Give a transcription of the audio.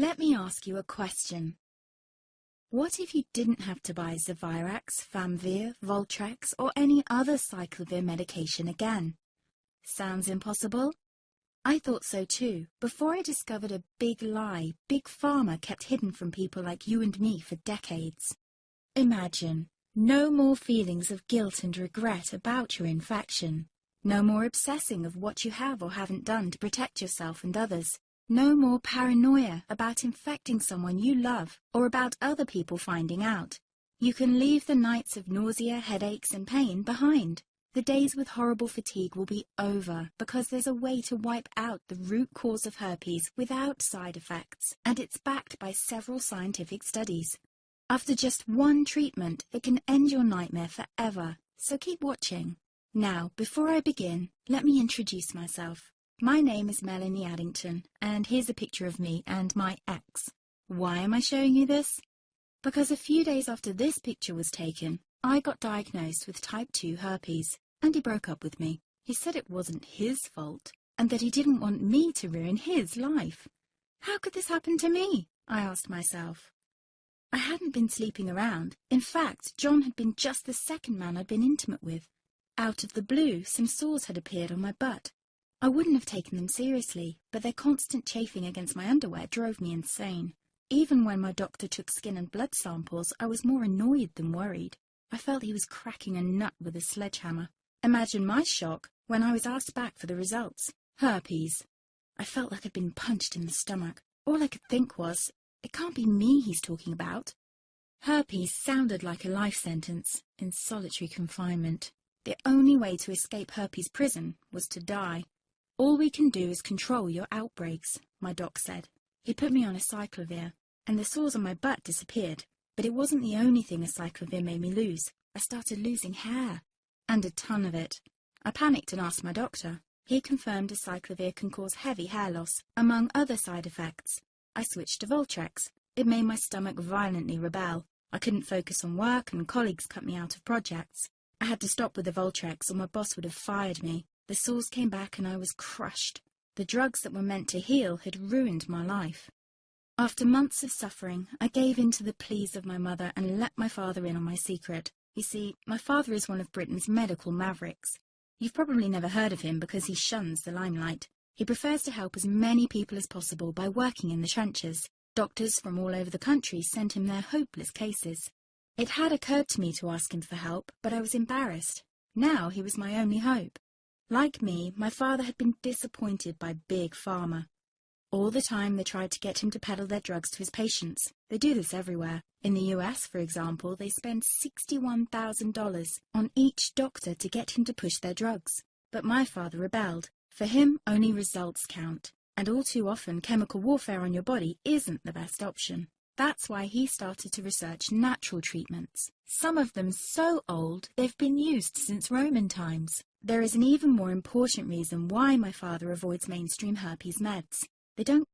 Let me ask you a question. What if you didn't have to buy Zevirax, Famvir, Voltrex, or any other cyclovir medication again? Sounds impossible? I thought so too, before I discovered a big lie Big Pharma kept hidden from people like you and me for decades. Imagine, no more feelings of guilt and regret about your infection. No more obsessing of what you have or haven't done to protect yourself and others. No more paranoia about infecting someone you love or about other people finding out. You can leave the nights of nausea, headaches and pain behind. The days with horrible fatigue will be over because there's a way to wipe out the root cause of herpes without side effects, and it's backed by several scientific studies. After just one treatment, it can end your nightmare forever, so keep watching. Now, before I begin, let me introduce myself. My name is Melanie Addington, and here's a picture of me and my ex. Why am I showing you this? Because a few days after this picture was taken, I got diagnosed with type 2 herpes, and he broke up with me. He said it wasn't his fault, and that he didn't want me to ruin his life. How could this happen to me? I asked myself. I hadn't been sleeping around. In fact, John had been just the second man I'd been intimate with. Out of the blue, some sores had appeared on my butt. I wouldn't have taken them seriously, but their constant chafing against my underwear drove me insane. Even when my doctor took skin and blood samples, I was more annoyed than worried. I felt he was cracking a nut with a sledgehammer. Imagine my shock when I was asked back for the results. Herpes. I felt like I'd been punched in the stomach. All I could think was, it can't be me he's talking about. Herpes sounded like a life sentence in solitary confinement. The only way to escape herpes prison was to die. All we can do is control your outbreaks, my doc said. He put me on a cyclovir, and the sores on my butt disappeared. But it wasn't the only thing a cyclovir made me lose. I started losing hair, and a ton of it. I panicked and asked my doctor. He confirmed a cyclovir can cause heavy hair loss, among other side effects. I switched to Voltrex. It made my stomach violently rebel. I couldn't focus on work, and colleagues cut me out of projects. I had to stop with the Voltrex, or my boss would have fired me. The sores came back and I was crushed. The drugs that were meant to heal had ruined my life. After months of suffering, I gave in to the pleas of my mother and let my father in on my secret. You see, my father is one of Britain's medical mavericks. You've probably never heard of him because he shuns the limelight. He prefers to help as many people as possible by working in the trenches. Doctors from all over the country sent him their hopeless cases. It had occurred to me to ask him for help, but I was embarrassed. Now he was my only hope. Like me, my father had been disappointed by Big Pharma. All the time they tried to get him to peddle their drugs to his patients. They do this everywhere. In the US, for example, they spend $61,000 on each doctor to get him to push their drugs. But my father rebelled. For him, only results count. And all too often, chemical warfare on your body isn't the best option. That's why he started to research natural treatments. Some of them so old, they've been used since Roman times. There is an even more important reason why my father avoids mainstream herpes meds. They don't